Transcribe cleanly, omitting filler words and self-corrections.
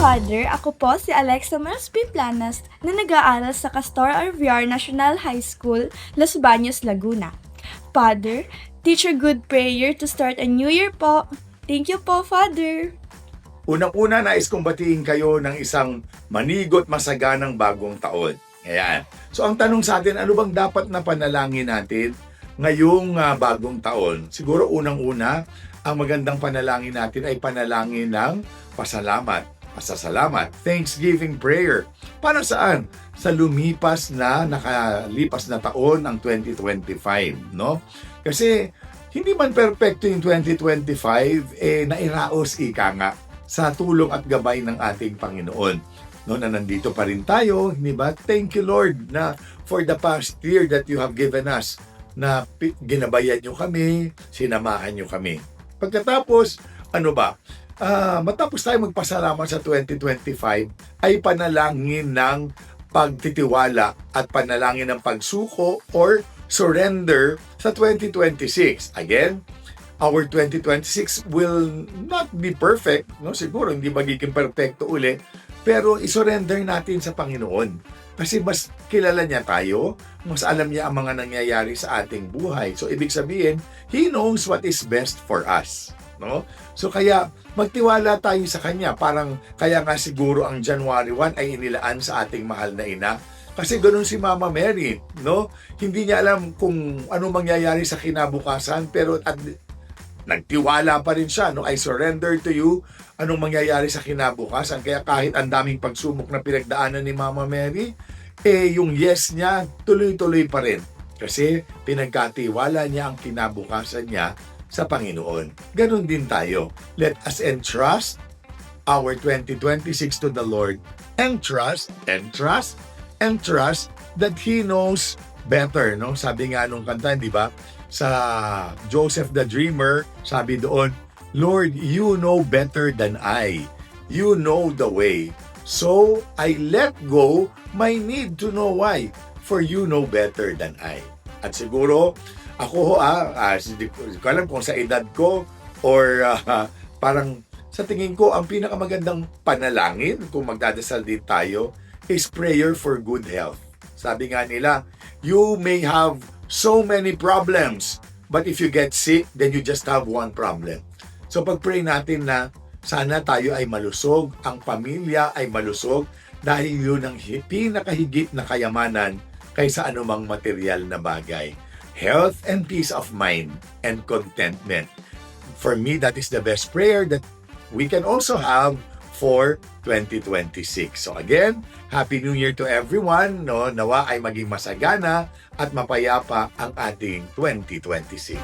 Father, ako po si Alexa Maras Planas na nag-aaral sa Castor Arviar National High School, Los Baños, Laguna. Father, teach a good prayer to start a new year po. Thank you po, Father. Unang-una, nais kong batiin kayo ng isang manigot masaganang bagong taon. Ayan. So ang tanong sa atin, ano bang dapat na panalangin natin ngayong bagong taon? Siguro unang-una, ang magandang panalangin natin ay panalangin ng pasasalamat, thanksgiving prayer. Para saan? Sa nakalipas na taon, ang 2025, no? Kasi hindi man perpekto yung 2025, nairaos ika nga sa tulong at gabay ng ating Panginoon. No, na nandito pa rin tayo, hindi ba? Thank you, Lord, na for the past year that you have given us, na ginabayan nyo kami, sinamahan nyo kami. Pagkatapos, matapos tayo magpasalamat sa 2025, ay panalangin ng pagtitiwala at panalangin ng pagsuko or surrender sa 2026. Again, our 2026 will not be perfect, no? Siguro hindi magiging perfecto uli, pero isurrender natin sa Panginoon. Kasi mas kilala niya tayo, mas alam niya ang mga nangyayari sa ating buhay. So ibig sabihin, He knows what is best for us, no? So kaya magtiwala tayo sa Kanya. Kaya nga siguro ang January 1 ay inilaan sa ating mahal na ina. Kasi ganoon si Mama Mary, no? Hindi niya alam kung ano mangyayari sa kinabukasan, pero nagtiwala pa rin siya, no? I surrender to you. Anong mangyayari sa kinabukasan? Kaya kahit ang daming pagsubok na pinagdaanan ni Mama Mary, yung yes niya, tuloy-tuloy pa rin. Kasi pinagkatiwala niya ang kinabukasan niya sa Panginoon. Ganon din tayo. Let us entrust our 2026 to the Lord and trust that He knows better, no? Sabi nga nung kanta, di ba? Sa Joseph the Dreamer, sabi doon, Lord, you know better than I. You know the way. So, I let go my need to know why. For you know better than I. At siguro, ako hindi ko alam kung sa edad ko or parang sa tingin ko, ang pinakamagandang panalangin kung magdadasal din tayo is prayer for good health. Sabi nga nila, you may have so many problems, but if you get sick, then you just have one problem. So pag-pray natin na sana tayo ay malusog, ang pamilya ay malusog, dahil yun ang pinakahigit na kayamanan kaysa anumang material na bagay. Health and peace of mind and contentment. For me, that is the best prayer that we can also have for 2026. So again, Happy New Year to everyone. No? Nawa ay maging masagana at mapayapa ang ating 2026.